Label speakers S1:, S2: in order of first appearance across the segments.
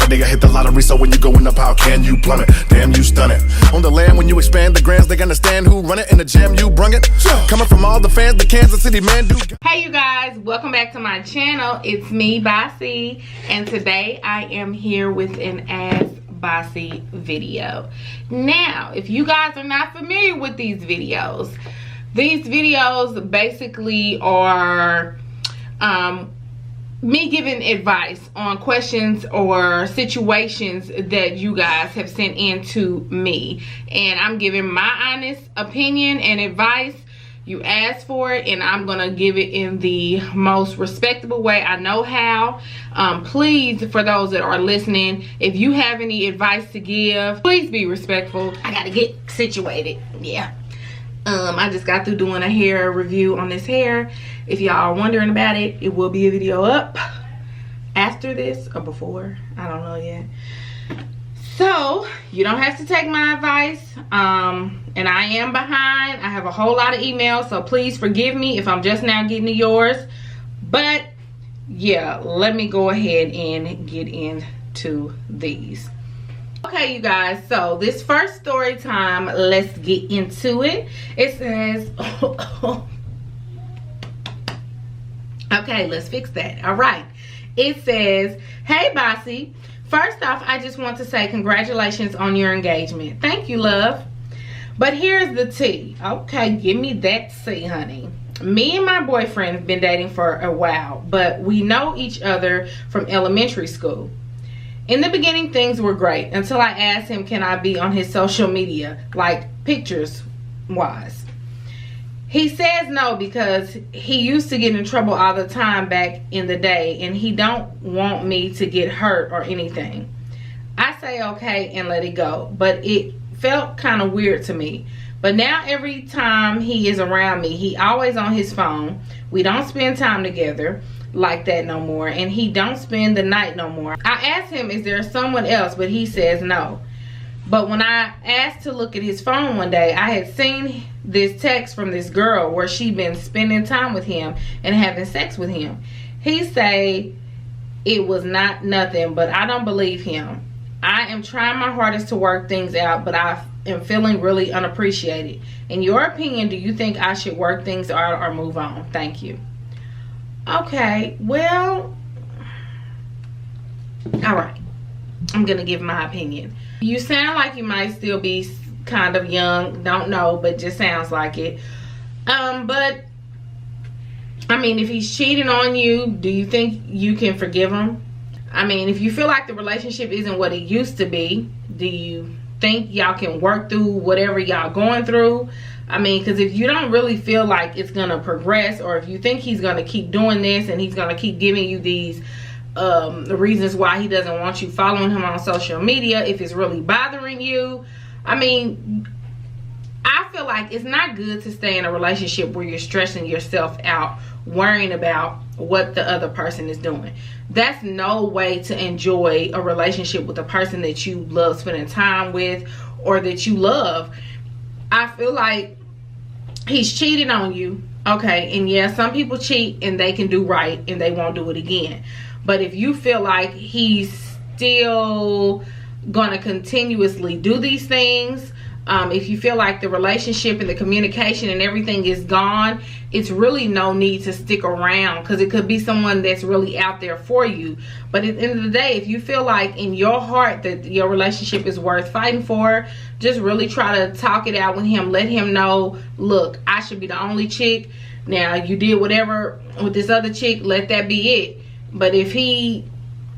S1: a nigga hit the lottery, so when you going up, how can you plummet? Damn, you stun it. On the land, when you expand the grands, they understand who run it. In the jam, you brung it. Coming from all the fans, the Kansas City man do.
S2: Hey you guys, welcome back to my channel. It's me, Basie, and today I am here with an Ask Basie video. Now, if you guys are not familiar with these videos basically are me giving advice on questions or situations that you guys have sent in to me, and I'm giving my honest opinion and advice. You asked for it, and I'm gonna give it in the most respectable way I know how. Please, for those that are listening, if you have any advice to give, please be respectful. I gotta get situated. Yeah. I just got through doing a hair review on this hair. If y'all are wondering about it, it will be a video up after this or before. I don't know yet. So you don't have to take my advice. And I am behind. I have a whole lot of emails, so please forgive me if I'm just now getting to yours. But yeah, let me go ahead and get into these. Okay, you guys, so this first story time, let's get into it. It says, okay, let's fix that. All right. It says, hey, Basie. First off, I just want to say congratulations on your engagement. Thank you, love. But here's the tea. Okay, give me that tea, honey. Me and my boyfriend have been dating for a while, but we know each other from elementary school. In the beginning, things were great until I asked him, can I be on his social media, like pictures wise? He says no because he used to get in trouble all the time back in the day, and he don't want me to get hurt or anything. I say okay and let it go, but it felt kind of weird to me. But now every time he is around me, he always on his phone. We don't spend time together like that no more, and he don't spend the night no more. I asked him, is there someone else, but he says no. But when I asked to look at his phone one day, I had seen this text from this girl where she been spending time with him and having sex with him. He say it was not nothing, but I don't believe him. I am trying my hardest to work things out, but I am feeling really unappreciated. In your opinion, do you think I should work things out or move on? Thank you. Okay, well, all right. I'm gonna give my opinion. You sound like you might still be kind of young, don't know, but just sounds like it. But I mean, if he's cheating on you, do you think you can forgive him? I mean, if you feel like the relationship isn't what it used to be, do you think y'all can work through whatever y'all going through? I mean, because if you don't really feel like it's going to progress, or if you think he's going to keep doing this and he's going to keep giving you these the reasons why he doesn't want you following him on social media, if it's really bothering you, I mean, I feel like it's not good to stay in a relationship where you're stressing yourself out, worrying about what the other person is doing. That's no way to enjoy a relationship with a person that you love spending time with or that you love. I feel like he's cheating on you, okay, and yeah, some people cheat and they can do right and they won't do it again. But if you feel like he's still gonna continuously do these things, if you feel like the relationship and the communication and everything is gone, it's really no need to stick around, because it could be someone that's really out there for you. But at the end of the day, if you feel like in your heart that your relationship is worth fighting for, just really try to talk it out with him. Let him know, look, I should be the only chick. Now, you did whatever with this other chick, let that be it. But if he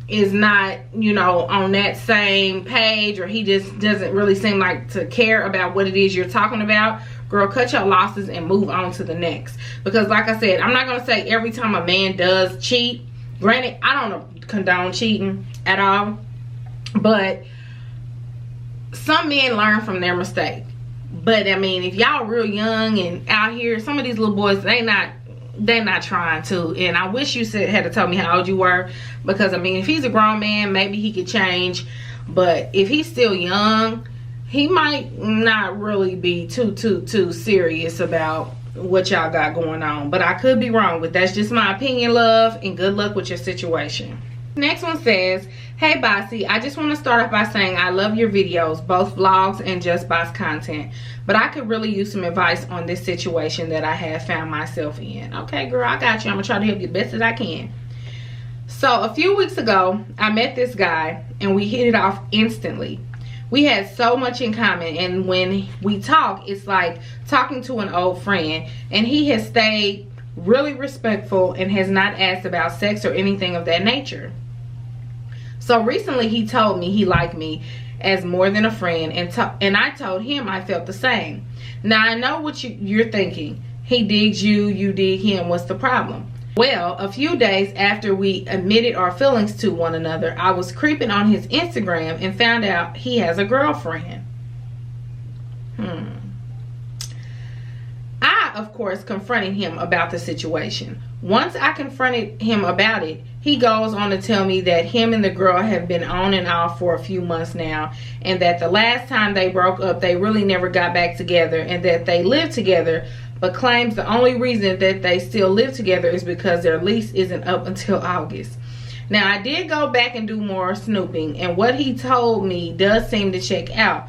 S2: is not, you know, on that same page, or he just doesn't really seem like to care about what it is you're talking about, girl, cut your losses and move on to the next. Because like I said, I'm not going to say every time a man does cheat. Granted, I don't condone cheating at all, but some men learn from their mistake. But I mean, if y'all real young and out here, some of these little boys, they're not trying to. And I wish you had to tell me how old you were, because I mean, if he's a grown man, maybe he could change. But if he's still young, he might not really be too serious about what y'all got going on. But I could be wrong, but that's just my opinion, love, and good luck with your situation. Next one says, hey Basie, I just want to start off by saying I love your videos, both vlogs and just boss content, but I could really use some advice on this situation that I have found myself in. Okay girl, I got you. I'm gonna try to help you the best as I can. So a few weeks ago, I met this guy and we hit it off instantly. We had so much in common, and when we talk, it's like talking to an old friend, and he has stayed really respectful and has not asked about sex or anything of that nature. So recently he told me he liked me as more than a friend, and I told him I felt the same. Now I know what you're thinking. He digs you, you dig him, what's the problem? Well, a few days after we admitted our feelings to one another, I was creeping on his Instagram and found out he has a girlfriend. I, of course, confronted him about the situation. Once I confronted him about it, he goes on to tell me that him and the girl have been on and off for a few months now, and that the last time they broke up, they really never got back together, and that they live together, but claims the only reason that they still live together is because their lease isn't up until August. Now, I did go back and do more snooping, and what he told me does seem to check out.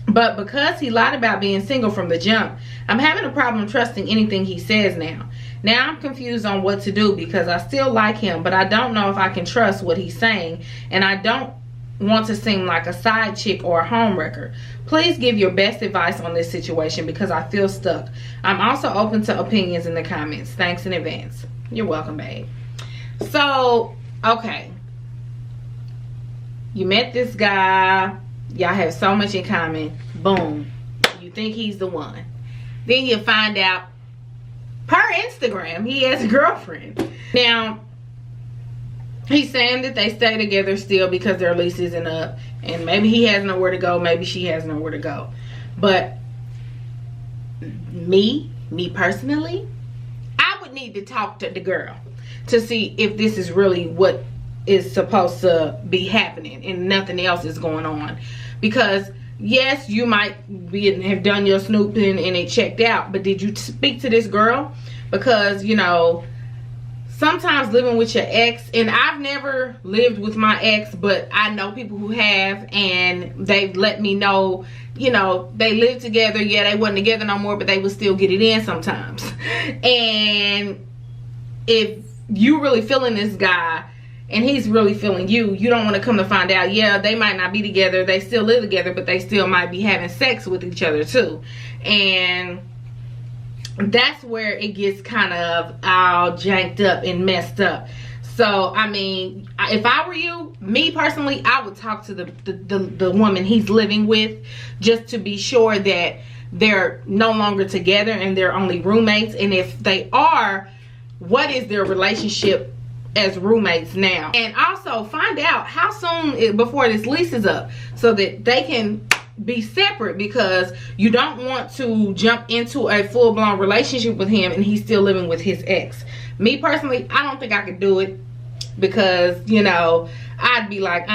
S2: But because he lied about being single from the jump, I'm having a problem trusting anything he says now. Now I'm confused on what to do because I still like him, but I don't know if I can trust what he's saying, and I don't want to seem like a side chick or a homewrecker. Please give your best advice on this situation because I feel stuck. I'm also open to opinions in the comments. Thanks in advance. You're welcome, babe. So, okay. You met this guy. Y'all have so much in common. Boom. You think he's the one. Then you find out, per Instagram, he has a girlfriend. Now, he's saying that they stay together still because their lease isn't up. And maybe he has nowhere to go. Maybe she has nowhere to go. But me personally, I would need to talk to the girl to see if this is really what is supposed to be happening and nothing else is going on. Because yes, you might have done your snooping and it checked out, but did you speak to this girl? Because, you know, sometimes living with your ex, and I've never lived with my ex, but I know people who have, and they've let me know, you know, they live together. Yeah, they wasn't together no more, but they would still get it in sometimes. And if you really feeling this guy and he's really feeling you, you don't want to come to find out, yeah, they might not be together, they still live together, but they still might be having sex with each other too. And that's where it gets kind of all janked up and messed up. So, I mean, if I were you, me personally, I would talk to the woman he's living with just to be sure that they're no longer together and they're only roommates. And if they are, what is their relationship as roommates now? And also find out how soon before this lease is up so that they can be separate, because you don't want to jump into a full-blown relationship with him and he's still living with his ex. Me personally, I don't think I could do it, because, you know, I'd be like,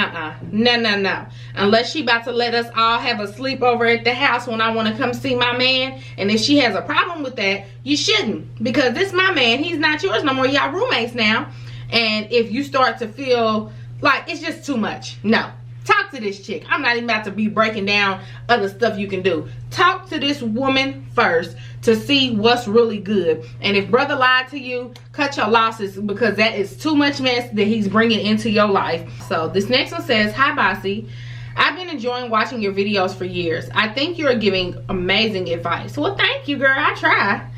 S2: no. Unless she about to let us all have a sleepover at the house when I want to come see my man, and if she has a problem with that, you shouldn't, because this my man, he's not yours no more, y'all roommates now. And if you start to feel like it's just too much, no. Talk to this chick. I'm not even about to be breaking down other stuff you can do. Talk to this woman first to see what's really good. And if brother lied to you, cut your losses, because that is too much mess that he's bringing into your life. So this next one says, hi Basie, I've been enjoying watching your videos for years. I think you're giving amazing advice. Well, thank you, girl. I try,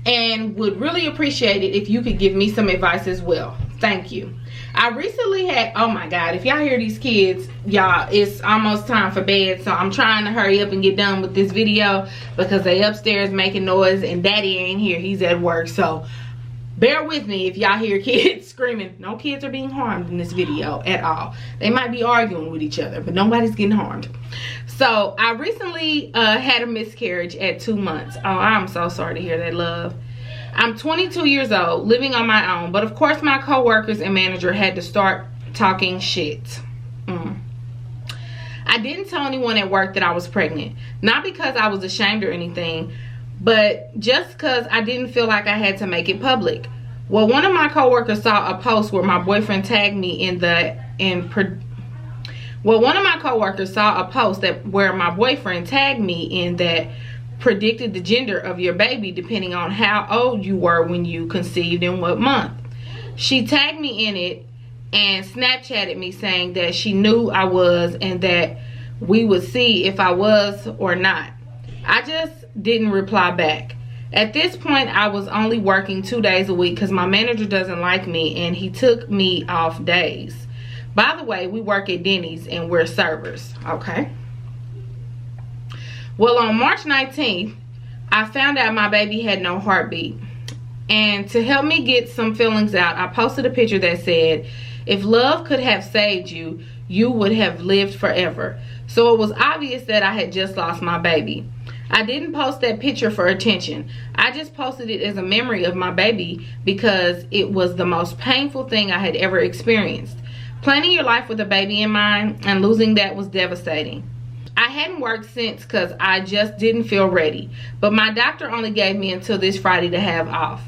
S2: and would really appreciate it if you could give me some advice as well. Thank you. I recently had, oh my God, if y'all hear these kids, y'all, it's almost time for bed, so I'm trying to hurry up and get done with this video because they upstairs making noise and daddy ain't here, he's at work. So bear with me if y'all hear kids screaming. No kids are being harmed in this video at all. They might be arguing with each other, but nobody's getting harmed. So I recently had a miscarriage at 2 months. Oh, I'm so sorry to hear that, love. I'm 22 years old, living on my own, but of course my co-workers and manager had to start talking shit. I didn't tell anyone at work that I was pregnant, not because I was ashamed or anything, but just because I didn't feel like I had to make it public. Well, one of my coworkers saw a post where my boyfriend tagged me in the one of my coworkers saw a post where my boyfriend tagged me in that predicted the gender of your baby depending on how old you were when you conceived and what month. She tagged me in it and Snapchatted me saying that she knew I was and that we would see if I was or not. I just didn't reply back. At this point, I was only working 2 days a week because my manager doesn't like me and he took me off days. By the way, we work at Denny's and we're servers. Okay. Well, on March 19th, I found out my baby had no heartbeat. And to help me get some feelings out, I posted a picture that said, if love could have saved you, you would have lived forever. So it was obvious that I had just lost my baby. I didn't post that picture for attention. I just posted it as a memory of my baby because it was the most painful thing I had ever experienced. Planning your life with a baby in mind and losing that was devastating. I hadn't worked since because I just didn't feel ready. But my doctor only gave me until this Friday to have off.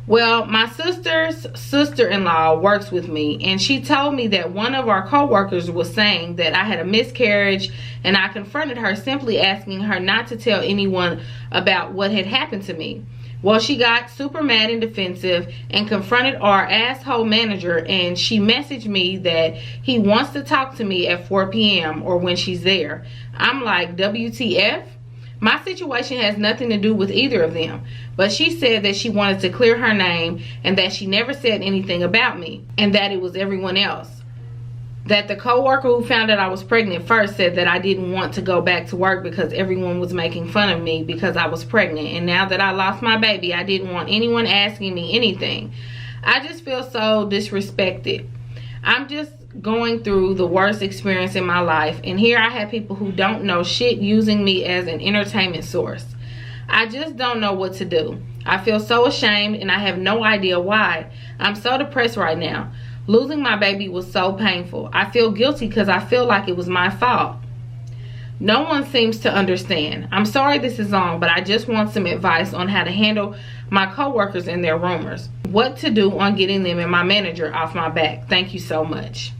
S2: Well, my sister's sister-in-law works with me, and she told me that one of our co-workers was saying that I had a miscarriage, and I confronted her, simply asking her not to tell anyone about what had happened to me. Well, she got super mad and defensive and confronted our asshole manager, and she messaged me that he wants to talk to me at 4 p.m. or when she's there. I'm like, WTF? My situation has nothing to do with either of them, but she said that she wanted to clear her name and that she never said anything about me and that it was everyone else. That the coworker who found out I was pregnant first said that I didn't want to go back to work because everyone was making fun of me because I was pregnant, and now that I lost my baby, I didn't want anyone asking me anything. I just feel so disrespected. I'm just going through the worst experience in my life, and here I have people who don't know shit using me as an entertainment source. I just don't know what to do. I feel so ashamed and I have no idea why. I'm so depressed right now. Losing my baby was so painful. I feel guilty because I feel like it was my fault. No one seems to understand. I'm sorry this is long, but I just want some advice on how to handle my coworkers and their rumors. What to do on getting them and my manager off my back. Thank you so much.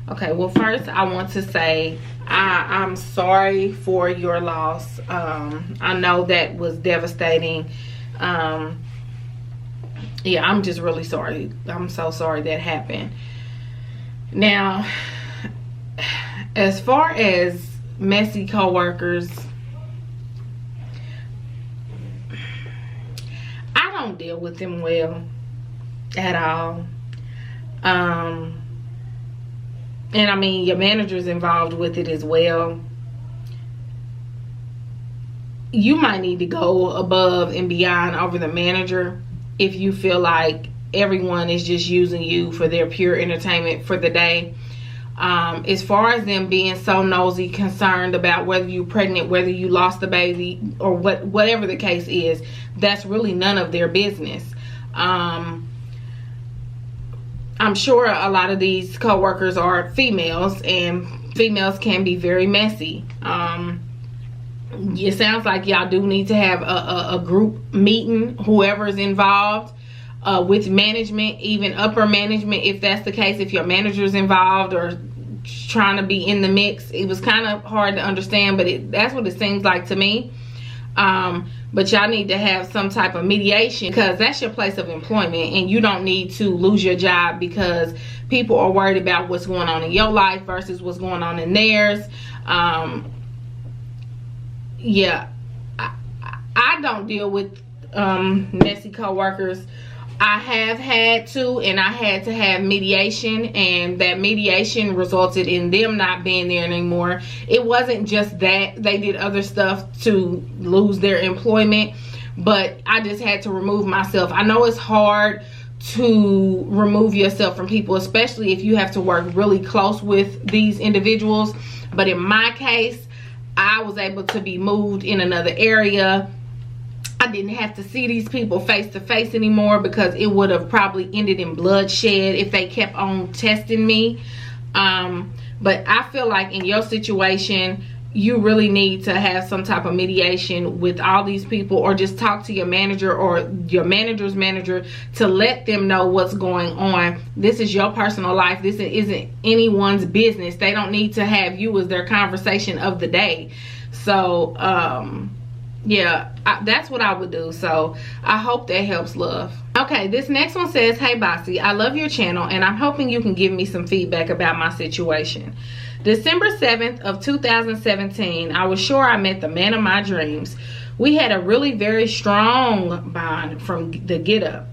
S2: Okay, well, first I want to say I'm sorry for your loss. I know that was devastating. Yeah, I'm just really sorry. I'm so sorry that happened. Now, as far as messy coworkers, I don't deal with them well at all. And I mean, your manager's involved with it as well. You might need to go above and beyond over the manager if you feel like everyone is just using you for their pure entertainment for the day. As far as them being so nosy, concerned about whether you're pregnant, whether you lost the baby, or whatever the case is, that's really none of their business. I'm sure a lot of these co-workers are females, and females can be very messy. It sounds like y'all do need to have a group meeting, whoever's involved, with management, even upper management, if that's the case, if your manager's involved or trying to be in the mix. It was kind of hard to understand, but that's what it seems like to me. But y'all need to have some type of mediation, because that's your place of employment, and you don't need to lose your job because people are worried about what's going on in your life versus what's going on in theirs. Yeah, I don't deal with messy coworkers. I have had to, and I had to have mediation, and that mediation resulted in them not being there anymore. It wasn't just that. They did other stuff to lose their employment, but I just had to remove myself. I know it's hard to remove yourself from people, especially if you have to work really close with these individuals, but in my case, I was able to be moved in another area. I didn't have to see these people face to face anymore, because it would have probably ended in bloodshed if they kept on testing me. But I feel like in your situation, you really need to have some type of mediation with all these people, or just talk to your manager or your manager's manager to let them know what's going on. This is your personal life. This isn't anyone's business. They don't need to have you as their conversation of the day. So yeah, that's what I would do. So I hope that helps, love. Okay, this next one says, hey Basie, I love your channel and I'm hoping you can give me some feedback about my situation. December 7th of 2017, I was sure I met the man of my dreams. We had a really very strong bond from the get up.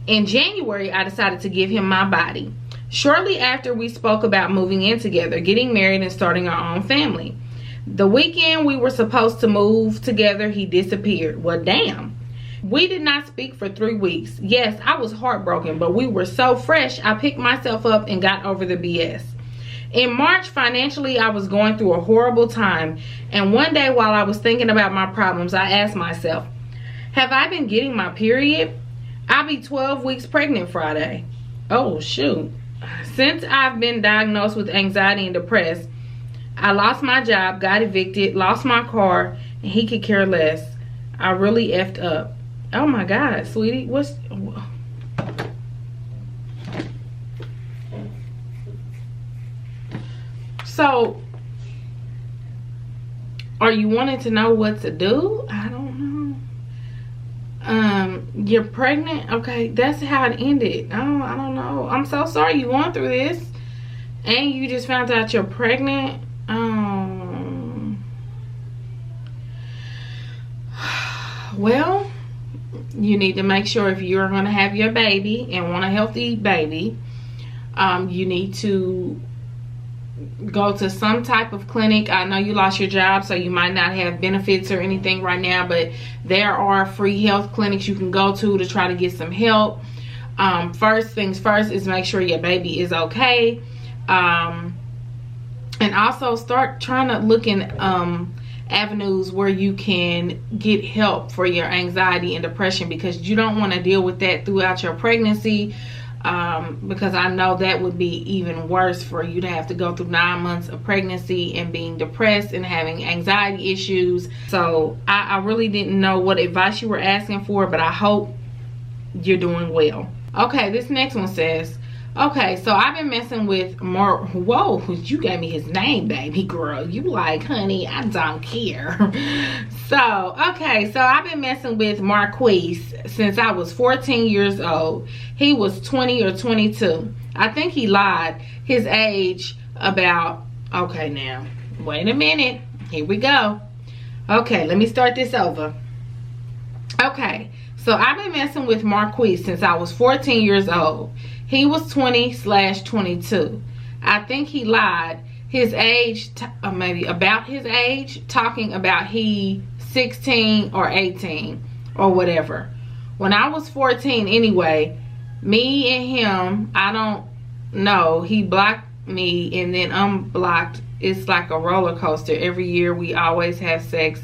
S2: In January, I decided to give him my body. Shortly after, we spoke about moving in together, getting married and starting our own family. The weekend we were supposed to move together, he disappeared. Well, damn. We did not speak for 3 weeks. Yes, I was heartbroken, but we were so fresh, I picked myself up and got over the BS. In March, financially, I was going through a horrible time. And one day while I was thinking about my problems, I asked myself, have I been getting my period? I'll be 12 weeks pregnant Friday. Oh, shoot. Since I've been diagnosed with anxiety and depressed, I lost my job, got evicted, lost my car, and he could care less. I really effed up. Oh my God, sweetie, what's... So, are you wanting to know what to do? I don't know. You're pregnant? Okay, that's how it ended. I don't know. I'm so sorry you went through this. And you just found out you're pregnant. Well, you need to make sure if you're going to have your baby and want a healthy baby, you need to go to some type of clinic. I know you lost your job, so you might not have benefits or anything right now, but there are free health clinics you can go to try to get some help. First things first is make sure your baby is okay. And also start trying to look in avenues where you can get help for your anxiety and depression, because you don't want to deal with that throughout your pregnancy. Because I know that would be even worse for you to have to go through 9 months of pregnancy and being depressed and having anxiety issues. So I really didn't know what advice you were asking for, but I hope you're doing well. Okay, this next one says, okay, so I've been messing with Mark. Whoa, you gave me his name, baby girl. You like, honey, I don't care. So, okay, so I've been messing with Marquise since I was 14 years old. He was 20 or 22. I think he lied his age about, okay, now, wait a minute. Here we go. Okay, let me start this over. Okay, so I've been messing with Marquise since I was 14 years old. He was 20/22. I think he lied his age, or maybe about his age, talking about he 16 or 18 or whatever. When I was 14 anyway, me and him, I don't know, he blocked me and then unblocked. It's like a roller coaster. Every year we always have sex.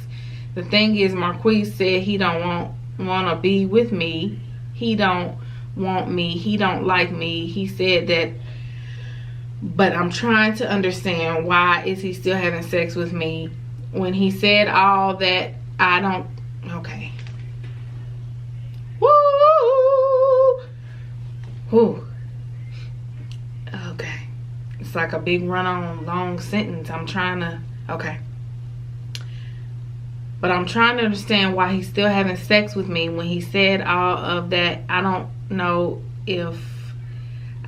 S2: The thing is, Marquise said he don't want to be with me. He don't want me. He don't like me. He said that, but I'm trying to understand, why is he still having sex with me? When he said all that, I don't, okay. Woo! Whew. Okay. It's like a big run-on long sentence. I'm trying to, okay. But I'm trying to understand why he's still having sex with me. When he said all of that, I don't know if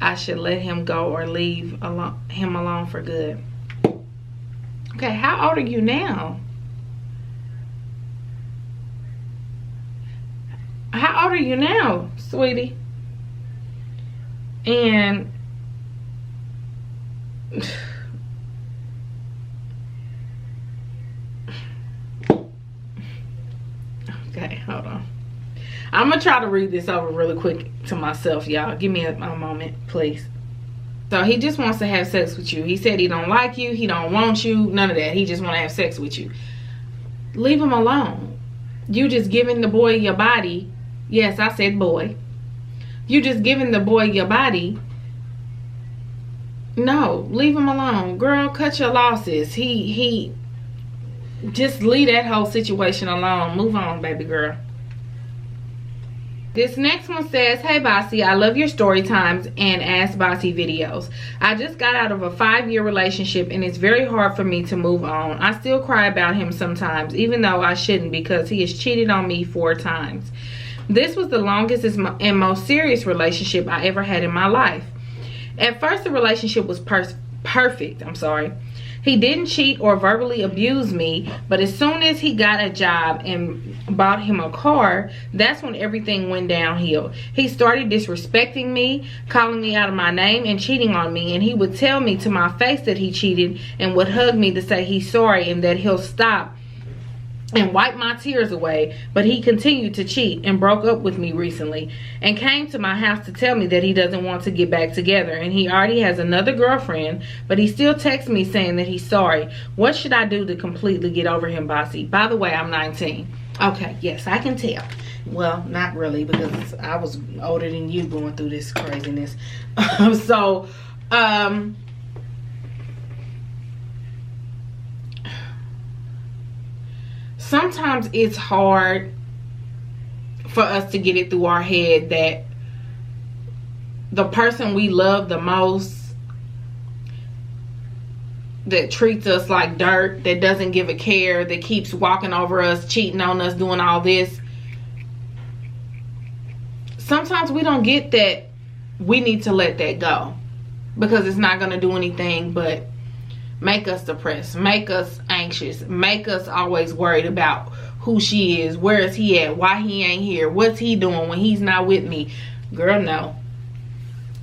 S2: I should let him go or leave him alone for good. Okay, how old are you now? How old are you now, sweetie? And okay, hold on. I'm gonna try to read this over really quick to myself, y'all. Give me a moment, please. So he just wants to have sex with you. He said he don't like you, he don't want you, none of that. He just want to have sex with you. Leave him alone. You just giving the boy your body. Yes, I said boy. You just giving the boy your body. No, leave him alone. Girl, cut your losses. He just leave that whole situation alone. Move on, baby girl. This next one says, hey Basie, I love your story times and Ask Basie videos. I just got out of a 5-year relationship and it's very hard for me to move on. I still cry about him sometimes, even though I shouldn't, because he has cheated on me 4 times. This was the longest and most serious relationship I ever had in my life. At first, the relationship was perfect. He didn't cheat or verbally abuse me, but as soon as he got a job and bought him a car, that's when everything went downhill. He started disrespecting me, calling me out of my name, and cheating on me. And he would tell me to my face that he cheated and would hug me to say he's sorry and that he'll stop and wipe my tears away. But he continued to cheat and broke up with me recently and came to my house to tell me that he doesn't want to get back together and he already has another girlfriend, but he still texts me saying that he's sorry. What should I do to completely get over him, Basie? By the way, I'm 19. Okay, yes, I can tell. Well, not really, because I was older than you going through this craziness. Sometimes it's hard for us to get it through our head that the person we love the most, that treats us like dirt, that doesn't give a care, that keeps walking over us, cheating on us, doing all this. Sometimes we don't get that we need to let that go, because it's not going to do anything but make us depressed, make us anxious, make us always worried about who she is, where is he at, why he ain't here, what's he doing when he's not with me. Girl, no.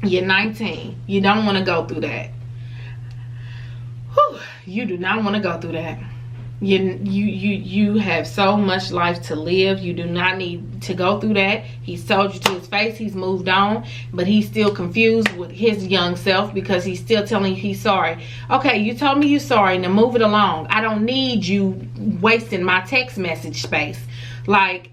S2: You're 19. You don't want to go through that. Whew. You do not want to go through that. You have so much life to live. You do not need to go through that. He's told you to his face he's moved on, but he's still confused with his young self because he's still telling you he's sorry. Okay, you told me you're sorry, now move it along. I don't need you wasting my text message space. Like,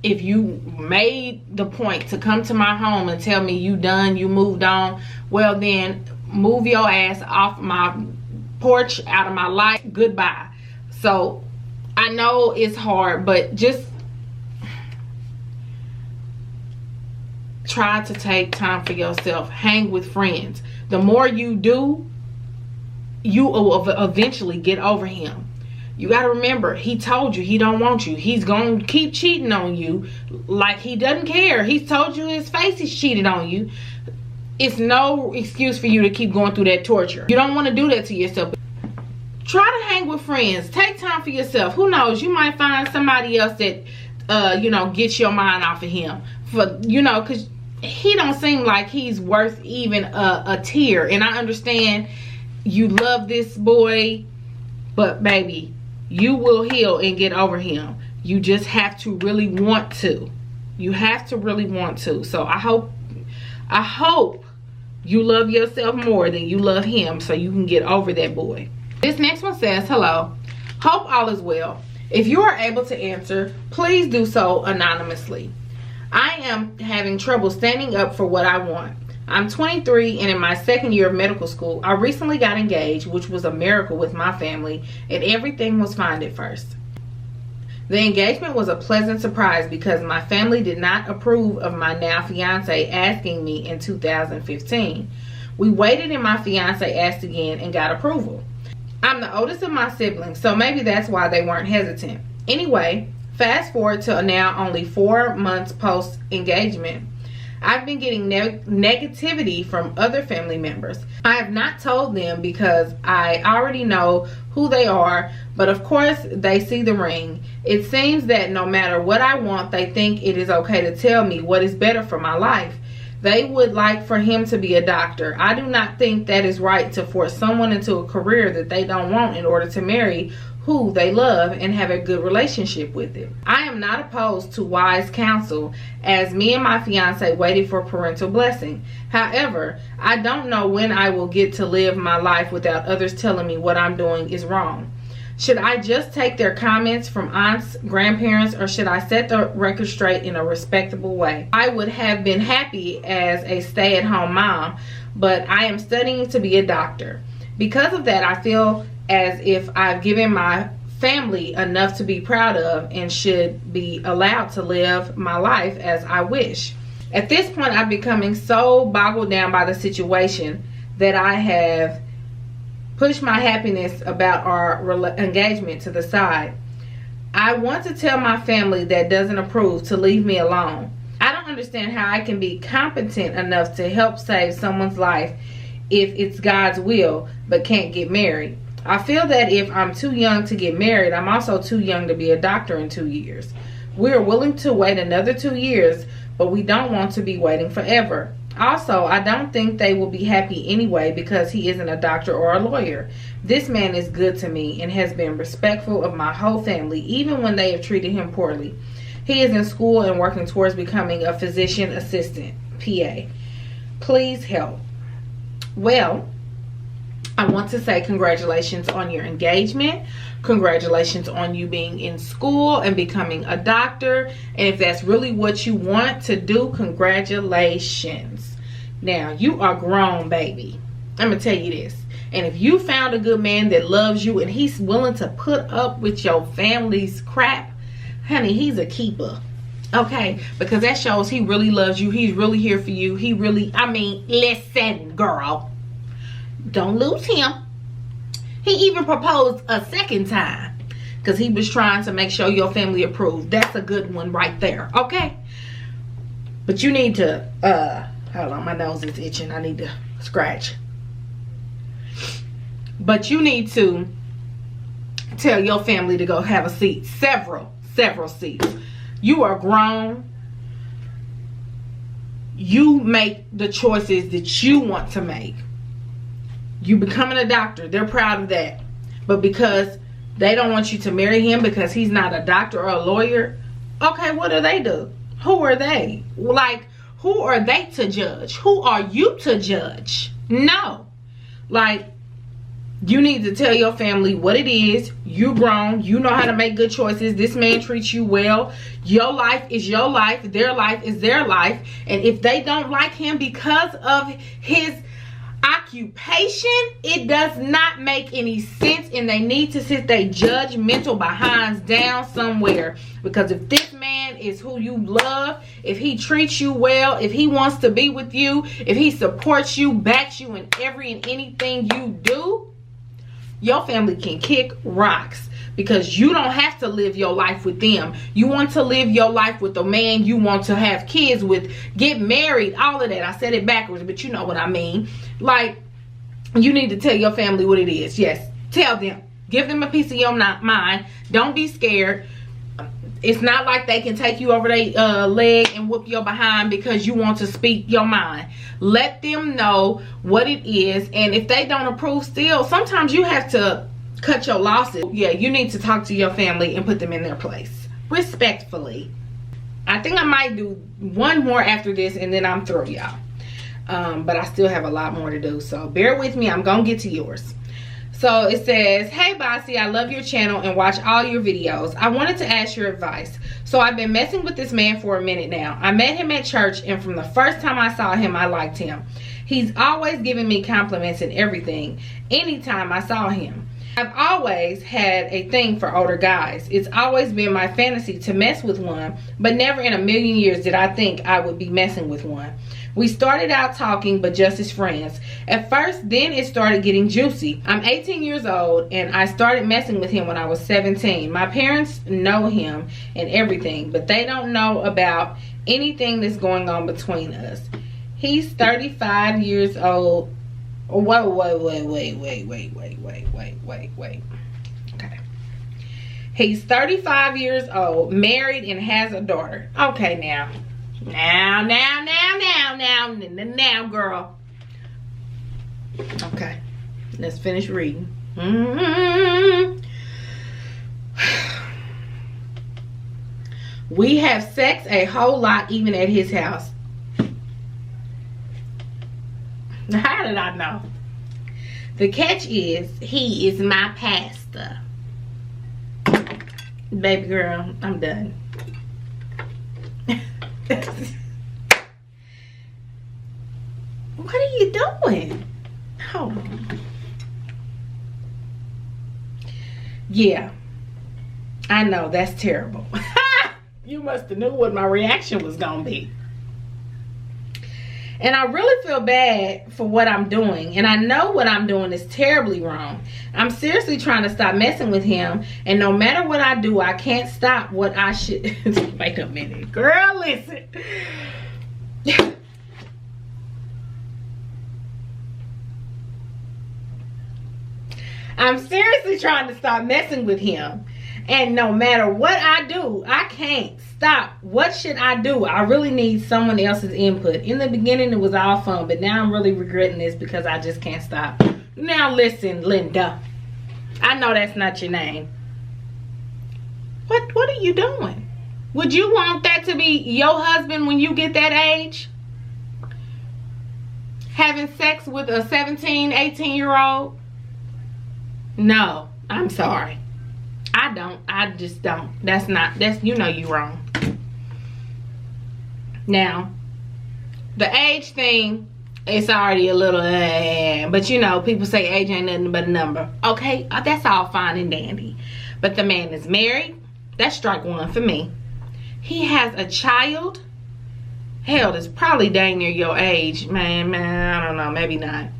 S2: if you made the point to come to my home and tell me you done, you moved on, well then move your ass off my porch, out of my life, goodbye. So I know it's hard, but just try to take time for yourself. Hang with friends. The more you do, you will eventually get over him. You got to remember, he told you he don't want you. He's going to keep cheating on you like he doesn't care. He's told you his face he's cheated on you. It's no excuse for you to keep going through that torture. You don't want to do that to yourself. Try to hang with friends. Take time for yourself. Who knows? You might find somebody else that, you know, gets your mind off of him. For, you know, because he don't seem like he's worth even a tear. And I understand you love this boy, but baby, you will heal and get over him. You just have to really want to. You have to really want to. So I hope you love yourself more than you love him so you can get over that boy. This next one says, hello, hope all is well. If you are able to answer, please do so anonymously. I am having trouble standing up for what I want. I'm 23 and in my 2nd year of medical school. I recently got engaged, which was a miracle with my family, and everything was fine at first. The engagement was a pleasant surprise because my family did not approve of my now fiance asking me in 2015. We waited and my fiance asked again and got approval. I'm the oldest of my siblings, so maybe that's why they weren't hesitant. Anyway, fast forward to now only 4 months post engagement. I've been getting negativity from other family members. I have not told them because I already know who they are, but of course they see the ring. It seems that no matter what I want, they think it is okay to tell me what is better for my life. They would like for him to be a doctor. I do not think that is right to force someone into a career that they don't want in order to marry who they love and have a good relationship with it. I am not opposed to wise counsel, as me and my fiance waited for parental blessing. However, I don't know when I will get to live my life without others telling me what I'm doing is wrong. Should I just take their comments from aunts, grandparents, or should I set the record straight in a respectable way? I would have been happy as a stay-at-home mom, but I am studying to be a doctor. Because of that, I feel as if I've given my family enough to be proud of and should be allowed to live my life as I wish. At this point, I'm becoming so boggled down by the situation that I have pushed my happiness about our engagement to the side. I want to tell my family that doesn't approve to leave me alone. I don't understand how I can be competent enough to help save someone's life if it's God's will, but can't get married. I feel that if I'm too young to get married, I'm also too young to be a doctor in 2 years. We are willing to wait another 2 years, but we don't want to be waiting forever. Also, I don't think they will be happy anyway because he isn't a doctor or a lawyer. This man is good to me and has been respectful of my whole family, even when they have treated him poorly. He is in school and working towards becoming a physician assistant, PA. Please help. Well, I want to say congratulations on your engagement. Congratulations on you being in school and becoming a doctor. And if that's really what you want to do, congratulations. Now, you are grown, baby. I'm going to tell you this. And if you found a good man that loves you and he's willing to put up with your family's crap, honey, he's a keeper. Okay? Because that shows he really loves you. He's really here for you. He really, I mean, listen, girl. Don't lose him. He even proposed a second time because he was trying to make sure your family approved. That's a good one right there. Okay? But you need to, hold on, my nose is itching. I need to scratch. But you need to tell your family to go have a seat. Several seats. You are grown. You make the choices that you want to make. You becoming a doctor, they're proud of that. But because they don't want you to marry him because he's not a doctor or a lawyer, okay, what do they do? Who are they? Like, who are they to judge? Who are you to judge? No. Like, you need to tell your family what it is. You grown. You know how to make good choices. This man treats you well. Your life is your life. Their life is their life. And if they don't like him because of his occupation, it does not make any sense, and they need to sit their judgmental behinds down somewhere. Because if this man is who you love, if he treats you well, if he wants to be with you, if he supports you, backs you in every and anything you do, your family can kick rocks. Because you don't have to live your life with them. You want to live your life with the man you want to have kids with, get married, all of that. I said it backwards, but you know what I mean. Like, you need to tell your family what it is. Yes, tell them. Give them a piece of your mind. Don't be scared. It's not like they can take you over their leg and whoop your behind because you want to speak your mind. Let them know what it is. And if they don't approve still, sometimes you have to cut your losses. Yeah, you need to talk to your family and put them in their place respectfully. I think I might do one more after this and then I'm through, y'all. But I still have a lot more to do, so bear with me. I'm gonna get to yours. So it says, hey Basie, I love your channel and watch all your videos. I wanted to ask your advice. So I've been messing with this man for a minute now. I met him at church, and from the first time I saw him, I liked him. He's always giving me compliments and everything anytime I saw him. I've always had a thing for older guys. It's always been my fantasy to mess with one, but never in a million years did I think I would be messing with one. We started out talking, but just as friends. At first, then it started getting juicy. I'm 18 years old, and I started messing with him when I was 17. My parents know him and everything, but they don't know about anything that's going on between us. He's 35 years old. Wait. Okay. He's 35 years old, married, and has a daughter. Okay, now, girl. Okay, let's finish reading. We have sex a whole lot, even at his house. How did I know? The catch is, he is my pastor. Baby girl, I'm done. What are you doing? Hold on. Yeah. I know, that's terrible. You must have knew what my reaction was gonna be. And I really feel bad for what I'm doing. And I know what I'm doing is terribly wrong. I'm seriously trying to stop messing with him. And no matter what I do, I can't stop what I should. Wait a minute. Girl, listen. I'm seriously trying to stop messing with him. And no matter what I do, I can't stop. What should I do? I really need someone else's input. In the beginning, it was all fun, but now I'm really regretting this because I just can't stop. Now listen, Linda. I know that's not your name. What are you doing? Would you want that to be your husband when you get that age? Having sex with a 17, 18-year-old? No, I'm sorry. I just don't. That's you know you wrong. Now, the age thing, it's already a little, but you know, people say age ain't nothing but a number. Okay, that's all fine and dandy. But the man is married. That's strike one for me. He has a child. Hell, that's probably dang near your age. Man, I don't know, maybe not.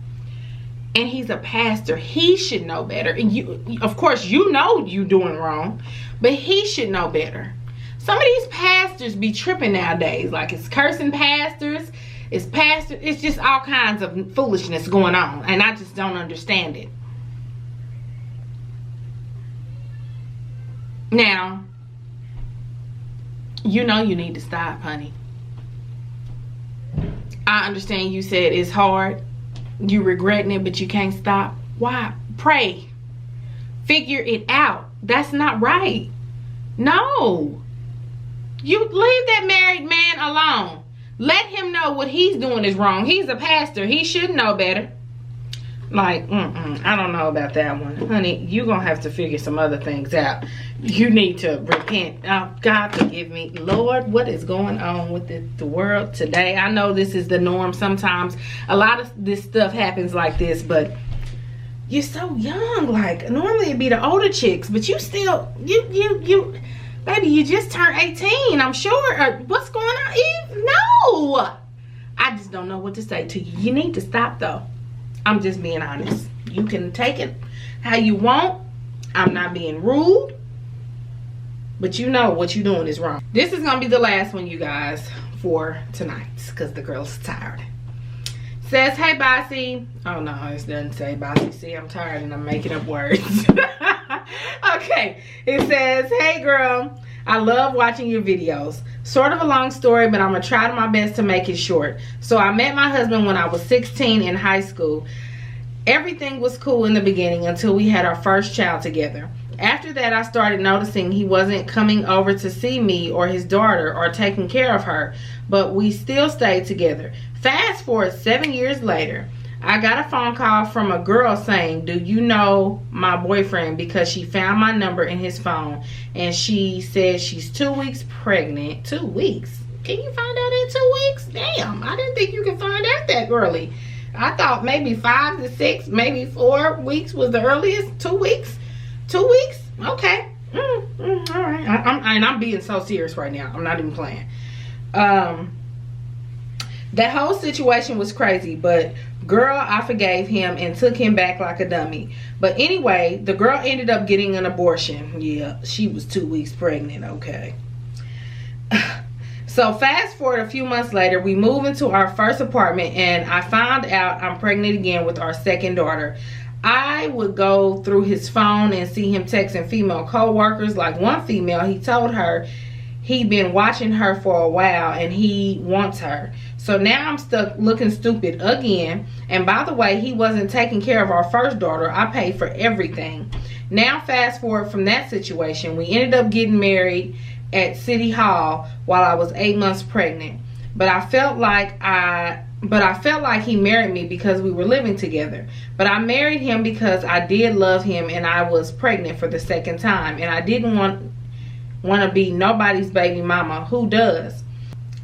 S2: And he's a pastor. He should know better. And you, of course, you know you doing wrong, but he should know better. Some of these pastors be tripping nowadays. Like, it's cursing pastors, it's just all kinds of foolishness going on, and I just don't understand it. Now, you know you need to stop, honey. I understand you said it's hard. You regretting it, but you can't stop. Why? Pray. Figure it out. That's not right. No. You leave that married man alone. Let him know what he's doing is wrong. He's a pastor. He should know better. Like, I don't know about that one. Honey, you're going to have to figure some other things out. You need to repent. Oh, God forgive me. Lord, what is going on with the world today? I know this is the norm sometimes. A lot of this stuff happens like this, but you're so young. Like, normally it'd be the older chicks, but you still, baby, you just turned 18, I'm sure. What's going on? No. I just don't know what to say to you. You need to stop, though. I'm just being honest. You can take it how you want. I'm not being rude. But you know what you're doing is wrong. This is going to be the last one, you guys, for tonight. Because the girl's tired. Says, hey, Basie. Oh, no, it doesn't say Basie. See, I'm tired and I'm making up words. Okay. It says, hey, girl. I love watching your videos. Sort of a long story, but I'm going to try my best to make it short. So I met my husband when I was 16 in high school. Everything was cool in the beginning until we had our first child together. After that, I started noticing he wasn't coming over to see me or his daughter or taking care of her, but we still stayed together. Fast forward 7 years later, I got a phone call from a girl saying, do you know my boyfriend? Because she found my number in his phone and she said she's 2 weeks pregnant. 2 weeks? Can you find out in 2 weeks? Damn, I didn't think you could find out that early. I thought maybe 5 to 6, maybe 4 weeks was the earliest. 2 weeks? 2 weeks? Okay. All right. I'm being so serious right now. I'm not even playing. That whole situation was crazy, but girl, I forgave him and took him back like a dummy. But anyway, the girl ended up getting an abortion. Yeah, she was 2 weeks pregnant. Okay. So fast forward a few months later, we move into our first apartment and I found out I'm pregnant again with our second daughter. I would go through his phone and see him texting female co-workers. Like one female, he told her he'd been watching her for a while and he wants her. So now I'm stuck looking stupid again. And by the way, he wasn't taking care of our first daughter. I paid for everything. Now fast forward from that situation, we ended up getting married at City Hall while I was 8 months pregnant. But I felt like he married me because we were living together. But I married him because I did love him and I was pregnant for the second time. And I didn't want to be nobody's baby mama. Who does?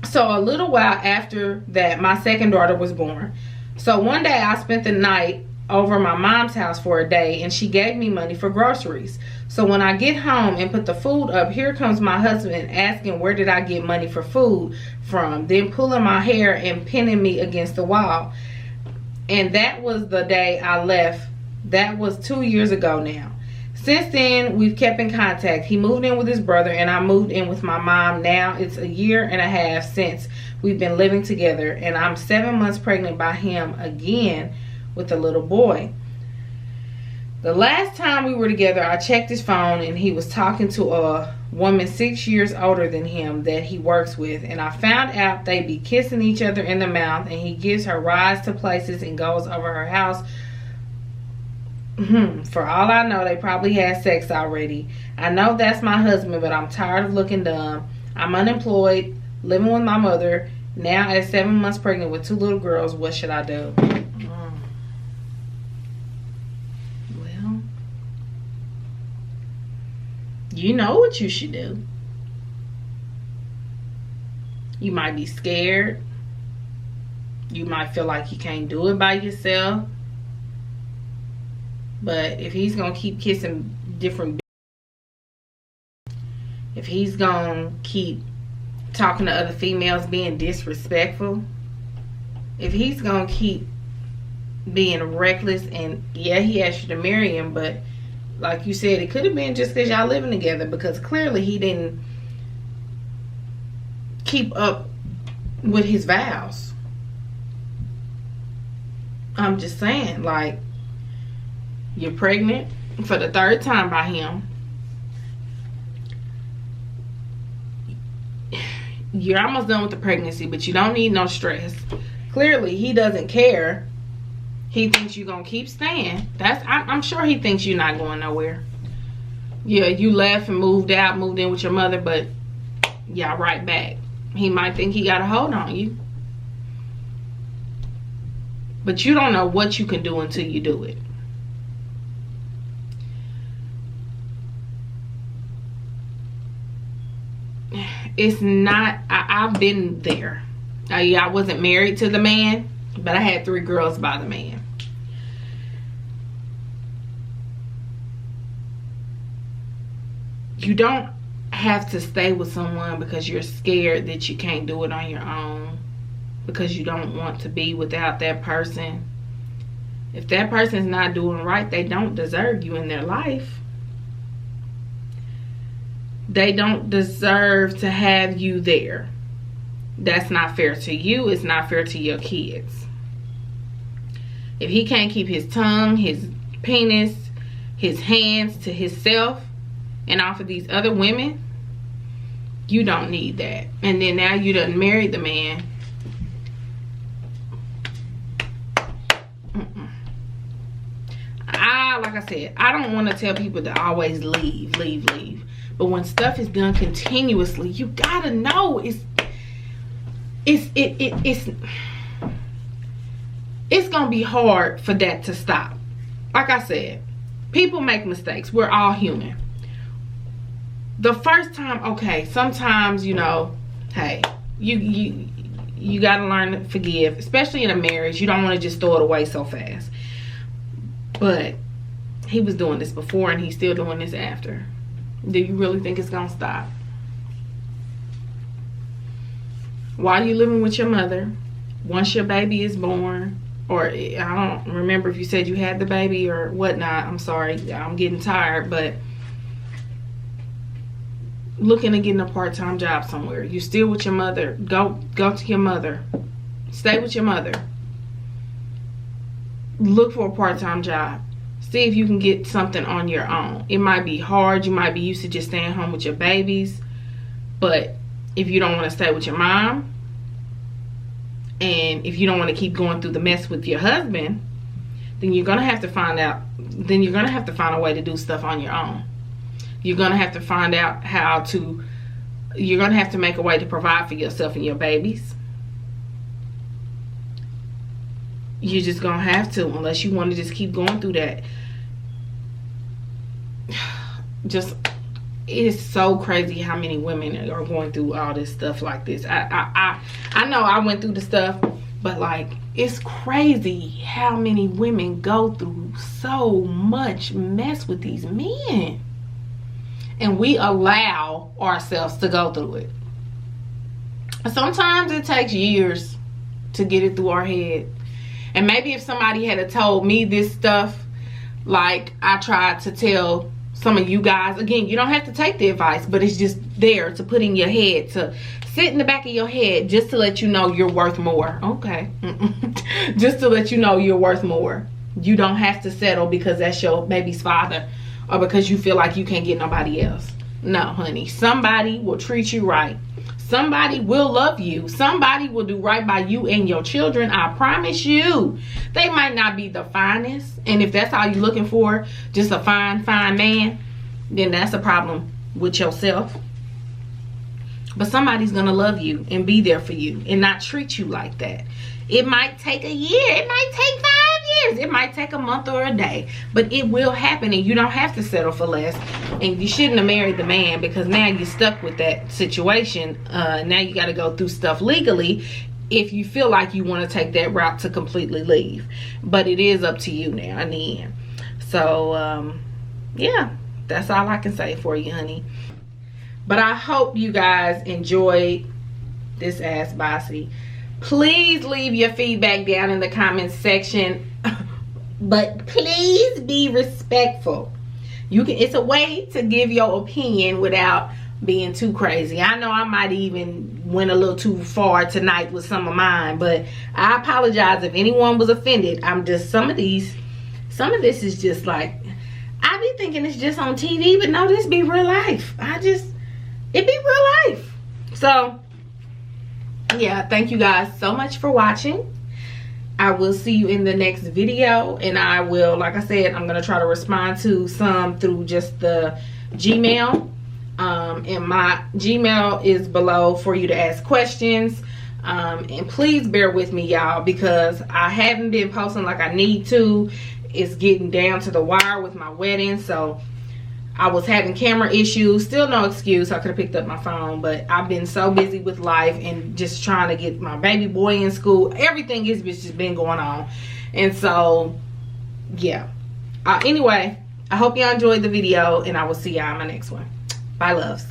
S2: So a little while after that, my second daughter was born. So one day I spent the night over my mom's house for a day, and she gave me money for groceries. So when I get home and put the food up, here comes my husband asking where did I get money for food from, then pulling my hair and pinning me against the wall. And that was the day I left. That was 2 years ago now. Since then, we've kept in contact. He moved in with his brother, and I moved in with my mom. Now it's 1.5 years since we've been living together, and I'm 7 months pregnant by him again with a little boy. The last time we were together, I checked his phone, and he was talking to a woman 6 years older than him that he works with, and I found out they be kissing each other in the mouth, and he gives her rides to places and goes over her house. For all I know, they probably had sex already. I know that's my husband, but I'm tired of looking dumb. I'm unemployed, living with my mother. Now at 7 months pregnant with 2 little girls, what should I do? Well, you know what you should do. You might be scared. You might feel like you can't do it by yourself. But if he's gonna keep kissing different, if he's gonna keep talking to other females, being disrespectful, if he's gonna keep being reckless, and yeah, he asked you to marry him, but like you said, it could have been just because y'all living together, because clearly he didn't keep up with his vows. I'm just saying, like, you're pregnant for the 3rd time by him. You're almost done with the pregnancy, but you don't need no stress. Clearly, he doesn't care. He thinks you're going to keep staying. I'm sure he thinks you're not going nowhere. Yeah, you left and moved in with your mother, but y'all right back. He might think he got a hold on you. But you don't know what you can do until you do it. It's not, I've been there. I wasn't married to the man, but I had 3 girls by the man. You don't have to stay with someone because you're scared that you can't do it on your own, because you don't want to be without that person. If that person's not doing right, they don't deserve you in their life. They don't deserve to have you there. That's not fair to you. It's not fair to your kids. If he can't keep his tongue, his penis, his hands to himself and off of these other women, you don't need that. And then now you done married the man. Like I said, I don't want to tell people to always leave. But when stuff is done continuously, you gotta know it's gonna be hard for that to stop. Like I said, people make mistakes. We're all human. The first time, okay, sometimes, you know, hey, you gotta learn to forgive, especially in a marriage. You don't want to just throw it away so fast. But he was doing this before, and he's still doing this after. Do you really think it's gonna stop? While you living with your mother, once your baby is born, or I don't remember if you said you had the baby or whatnot. I'm sorry, I'm getting tired, but looking at getting a part-time job somewhere. You still with your mother, go to your mother. Stay with your mother. Look for a part-time job. See if you can get something on your own. It might be hard. You might be used to just staying home with your babies. But if you don't want to stay with your mom, and if you don't want to keep going through the mess with your husband, then you're going to have to find out. Then you're going to have to find a way to do stuff on your own. You're going to have to find out how to, you're going to have to make a way to provide for yourself and your babies. You're just going to have to, unless you want to just keep going through that. Just, it's so crazy how many women are going through all this stuff like this. I know I went through the stuff, but like, It's crazy how many women go through so much mess with these men. And we allow ourselves to go through it. Sometimes it takes years to get it through our head. And maybe if somebody had told me this stuff, like I tried to tell some of you guys, again, you don't have to take the advice, but it's just there to put in your head, to sit in the back of your head, just to let you know you're worth more. Okay. Just to let you know you're worth more. You don't have to settle because that's your baby's father, or because you feel like you can't get nobody else. No, honey. Somebody will treat you right. Somebody will love you. Somebody will do right by you and your children. I promise you. They might not be the finest. And if that's all you're looking for, just a fine man, then that's a problem with yourself. But somebody's going to love you and be there for you and not treat you like that. It might take a year. It might take 5 years. It might take a month or a day. But it will happen, and you don't have to settle for less. And you shouldn't have married the man, because now you're stuck with that situation. Now you got to go through stuff legally if you feel like you want to take that route to completely leave. But it is up to you now in the end. So, yeah, that's all I can say for you, honey. But I hope you guys enjoyed this Ask Basie. Please leave your feedback down in the comments section. But please be respectful. It's a way to give your opinion without being too crazy. I know I might even went a little too far tonight with some of mine, but I apologize if anyone was offended. I'm just, some of this is just like, I be thinking it's just on TV, but no, this be real life. It be real life. So yeah, thank you guys so much for watching. I will see you in the next video, and I will, like I said, I'm going to try to respond to some through just the Gmail. And my Gmail is below for you to ask questions. And please bear with me, y'all, because I haven't been posting like I need to. It's getting down to the wire with my wedding, so I was having camera issues. Still no excuse, I could have picked up my phone, but I've been so busy with life and just trying to get my baby boy in school. Everything has just been going on. And so, yeah. Anyway, I hope y'all enjoyed the video, and I will see y'all in my next one. Bye, loves.